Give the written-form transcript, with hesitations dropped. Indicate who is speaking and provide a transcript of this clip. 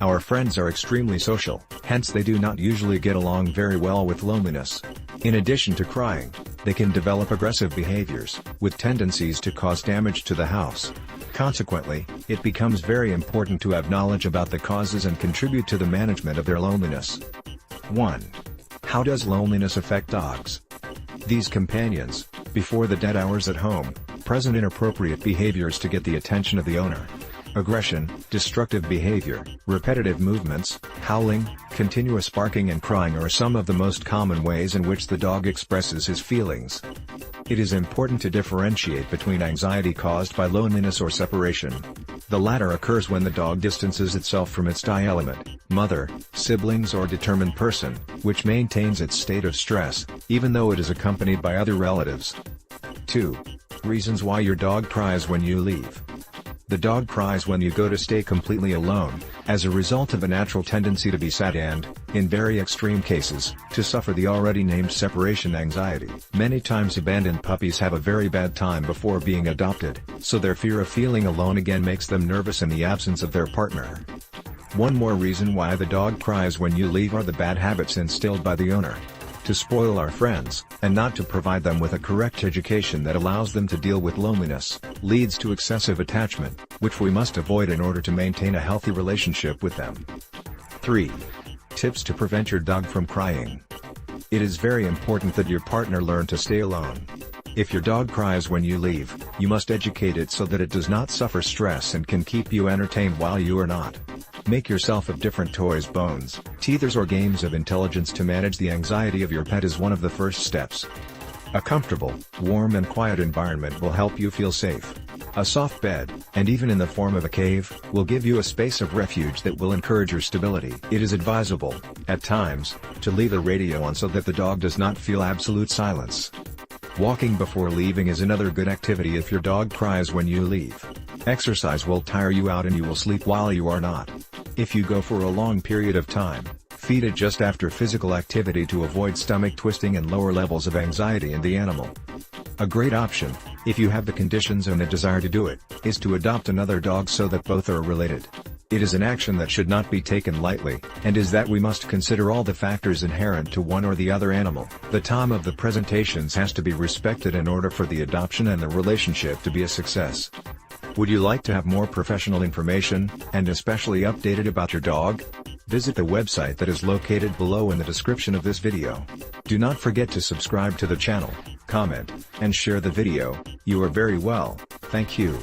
Speaker 1: Our friends are extremely social, hence they do not usually get along very well with loneliness. In addition to crying, they can develop aggressive behaviors, with tendencies to cause damage to the house. Consequently, it becomes very important to have knowledge about the causes and contribute to the management of their loneliness. 1. How does loneliness affect dogs? These companions, before the dead hours at home, present inappropriate behaviors to get the attention of the owner. Aggression, destructive behavior, repetitive movements, howling, continuous barking and crying are some of the most common ways in which the dog expresses his feelings. It is important to differentiate between anxiety caused by loneliness or separation. The latter occurs when the dog distances itself from its die element, mother, siblings or determined person, which maintains its state of stress, even though it is accompanied by other relatives. 2. Reasons why your dog cries when you leave. The dog cries when you go to stay completely alone, as a result of a natural tendency to be sad and, in very extreme cases, to suffer the already named separation anxiety. Many times abandoned puppies have a very bad time before being adopted, so their fear of feeling alone again makes them nervous in the absence of their partner. One more reason why the dog cries when you leave are the bad habits instilled by the owner. To spoil our friends, and not to provide them with a correct education that allows them to deal with loneliness, leads to excessive attachment, which we must avoid in order to maintain a healthy relationship with them. 3. Tips to prevent your dog from crying. It is very important that your partner learn to stay alone. If your dog cries when you leave, you must educate it so that it does not suffer stress and can keep you entertained while you are not. Make yourself of different toys, bones, teethers or games of intelligence to manage the anxiety of your pet is one of the first steps. A comfortable, warm and quiet environment will help you feel safe. A soft bed, and even in the form of a cave, will give you a space of refuge that will encourage your stability. It is advisable, at times, to leave the radio on so that the dog does not feel absolute silence. Walking before leaving is another good activity if your dog cries when you leave. Exercise will tire you out and you will sleep while you are not. If you go for a long period of time, feed it just after physical activity to avoid stomach twisting and lower levels of anxiety in the animal. A great option, if you have the conditions and the desire to do it, is to adopt another dog so that both are related. It is an action that should not be taken lightly, and is that we must consider all the factors inherent to one or the other animal. The time of the presentations has to be respected in order for the adoption and the relationship to be a success. Would you like to have more professional information, and especially updated about your dog? Visit the website that is located below in the description of this video. Do not forget to subscribe to the channel, comment, and share the video. You are very well, thank you.